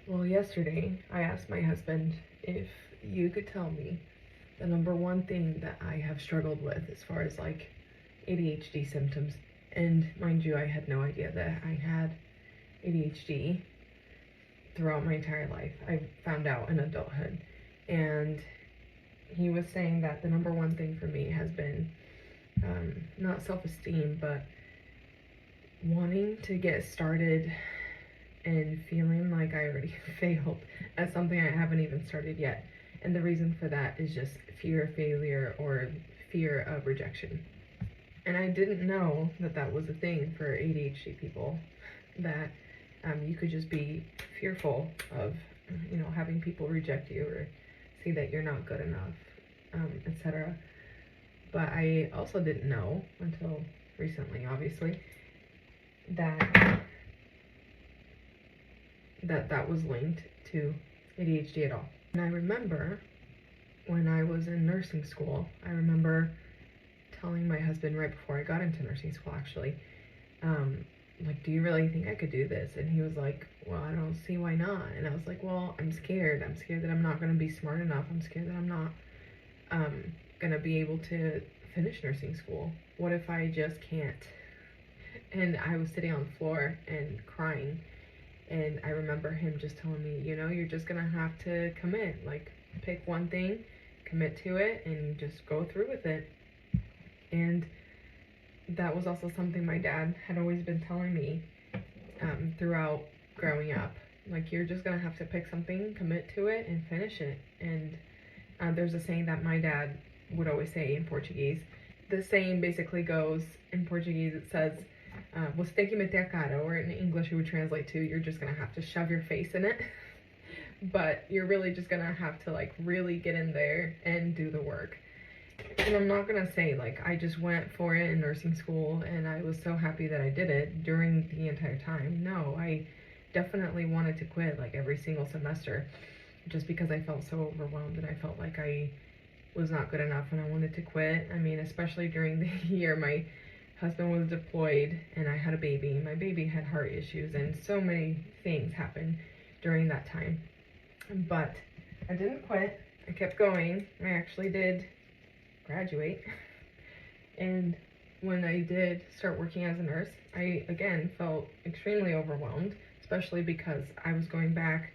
Well, yesterday I asked my husband if you could tell me the number one thing that I have struggled with as far as like ADHD symptoms. And mind you, I had no idea that I had ADHD throughout my entire life. I found out in adulthood. And he was saying that the number one thing for me has been not self-esteem, but wanting to get started and feeling like I already failed at something I haven't even started yet. And the reason for that is just fear of failure or fear of rejection. And I didn't know that that was a thing for ADHD people, that you could just be fearful of, having people reject you or say that you're not good enough, etc. But I also didn't know until recently, obviously, that was linked to ADHD at all. And I remember when I was in nursing school, I remember telling my husband right before I got into nursing school, actually, like, do you really think I could do this? And he was like, well, I don't see why not. And I was like, well, I'm scared. I'm scared that I'm not going to be smart enough. I'm scared that I'm not going to be able to finish nursing school. What if I just can't? And I was sitting on the floor and crying. And I remember him just telling me, you're just going to have to commit. Like, pick one thing, commit to it, and just go through with it. And that was also something my dad had always been telling me throughout growing up. Like, you're just going to have to pick something, commit to it, and finish it. And there's a saying that my dad would always say in Portuguese. The saying basically goes, in Portuguese, it says, você tem que meter a cara, or in English it would translate to, you're just going to have to shove your face in it. But you're really just going to have to, like, really get in there and do the work. And I'm not going to say, like, I just went for it in nursing school and I was so happy that I did it during the entire time. No, I definitely wanted to quit, like, every single semester, just because I felt so overwhelmed and I felt like I was not good enough and I wanted to quit. I mean, especially during the year my husband was deployed and I had a baby. My baby had heart issues and so many things happened during that time. But I didn't quit. I kept going. I actually did graduate. And when I did start working as a nurse, I again felt extremely overwhelmed, especially because I was going back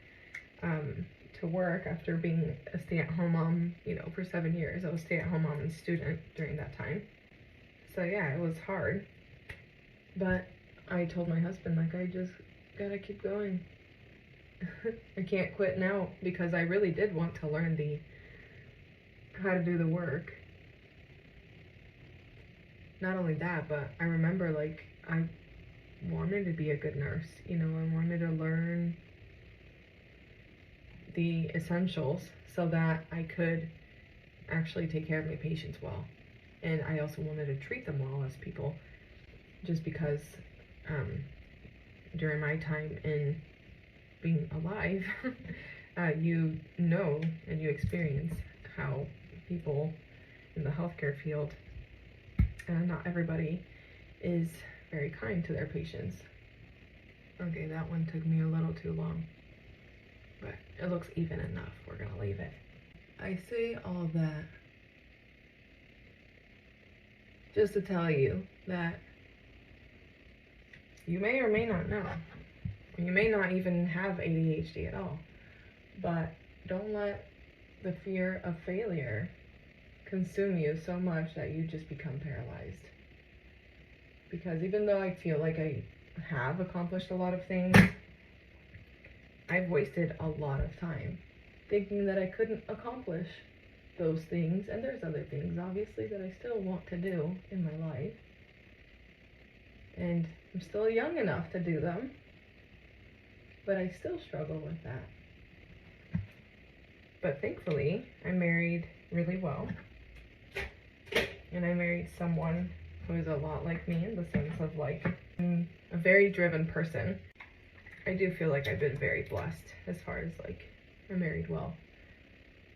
to work after being a stay-at-home mom, for 7 years. I was a stay-at-home mom and student during that time. So yeah, it was hard. But I told my husband, like, I just gotta keep going. I can't quit now, because I really did want to learn how to do the work. Not only that, but I remember, like, I wanted to be a good nurse. I wanted to learn the essentials so that I could actually take care of my patients well. And I also wanted to treat them well as people, just because during my time in being alive, you know and you experience how people in the healthcare field, not everybody is very kind to their patients. Okay, that one took me a little too long, but it looks even enough. We're gonna leave it. I say all that just to tell you that you may or may not know. You may not even have ADHD at all, but don't let the fear of failure consume you so much that you just become paralyzed. Because even though I feel like I have accomplished a lot of things, I've wasted a lot of time thinking that I couldn't accomplish those things. And there's other things, obviously, that I still want to do in my life. And I'm still young enough to do them, but I still struggle with that. But thankfully, I married really well. And I married someone who is a lot like me, in the sense of, like, I'm a very driven person. I do feel like I've been very blessed as far as, like, I married well.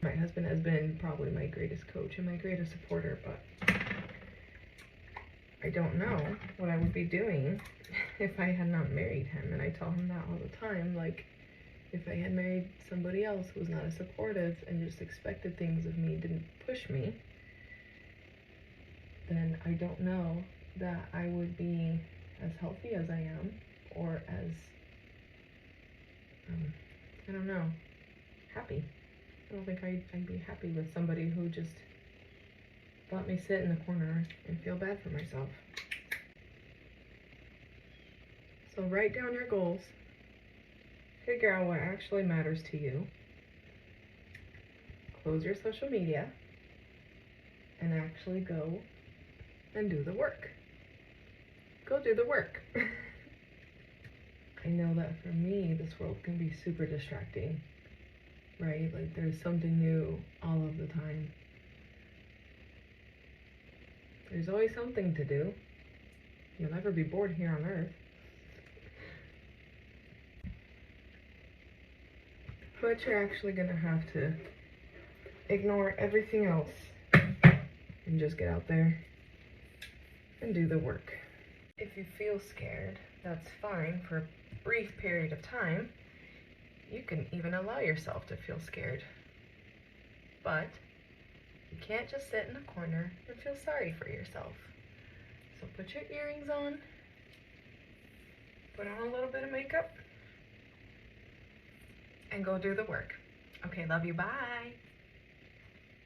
My husband has been probably my greatest coach and my greatest supporter, but I don't know what I would be doing if I had not married him. And I tell him that all the time, like, if I had married somebody else who was not as supportive and just expected things of me, didn't push me, then I don't know that I would be as healthy as I am, or as, I don't know, happy. I don't think I'd be happy with somebody who just let me sit in the corner and feel bad for myself. So write down your goals, figure out what actually matters to you, close your social media, and actually go and do the work. Go do the work. I know that for me, this world can be super distracting, right? Like there's something new all of the time. There's always something to do. You'll never be bored here on Earth. But you're actually gonna have to ignore everything else and just get out there and do the work. If you feel scared, that's fine for a brief period of time. You can even allow yourself to feel scared. But you can't just sit in a corner and feel sorry for yourself. So put your earrings on, put on a little bit of makeup, and go do the work. Okay, love you, bye.